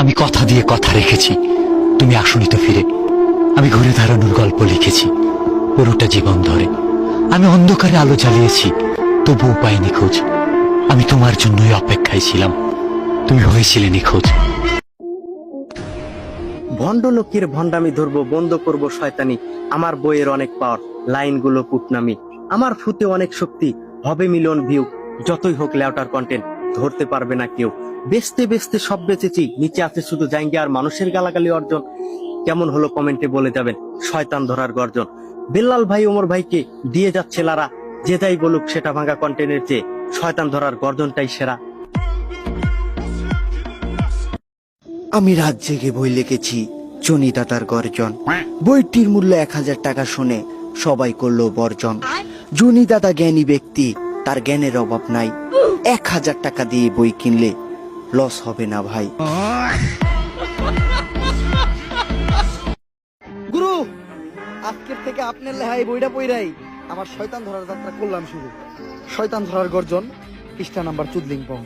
আমি কথা দিয়ে কথা রেখেছি, তুমি আসনি তো ফিরে। আমি ঘুরে দাঁড়ানোর গল্প লিখেছি পুরোটা জীবন ধরে। আমি অন্ধকারে আলো জ্বালিয়েছি, তবুও পাইনি খোঁজ। আমি তোমার জন্যই অপেক্ষায় ছিলাম, তুমি হয়েছিলে নিখোঁজ। ভণ্ড লোকের ভণ্ডামি ধরবো, বন্ধ করব শয়তানি। আমার বইয়ের অনেক পাওয়ার, লাইনগুলো পুটনামি। আমার ফুতে অনেক শক্তি, হবে মিলিয়ন ভিউ। যতই হোক লেউটার কন্টেন্ট, ধরতে পারবে না কেউ। বেচতে বেচতে সব বেচেছি, নিচে আছে শুধু জাইঙ্গে আর মানুষের গালাগালি অর্জন। কেমন হলো কমেন্টে বলে যাবেন, শয়তান ধরার গর্জন। বেল্লাল ভাই ওমর ভাইকে দিয়ে যাচ্ছে লারা, যে যাই বলুক সেটা ভাঙা কন্টেন্টের চেয়ে শয়তান ধরার গর্জনটাই সেরা। আমি রাত জেগে বই লিখেছি জনিদাতার গর্জন। বইটির মূল্য 1000 টাকা শুনে সবাই করলো বর্জন। জনিদাতা জ্ঞানী ব্যক্তি, তার জ্ঞানের অভাব নাই। 1000 টাকা দিয়ে বই কিনলে লস হবে না ভাই। গুরু, আজকের থেকে আপনার লেহাই বইটা পইরাই আমার শয়তান ধরার যাত্রা করলাম শুরু। শয়তান ধরার গর্জন, পৃষ্ঠা নাম্বার 14।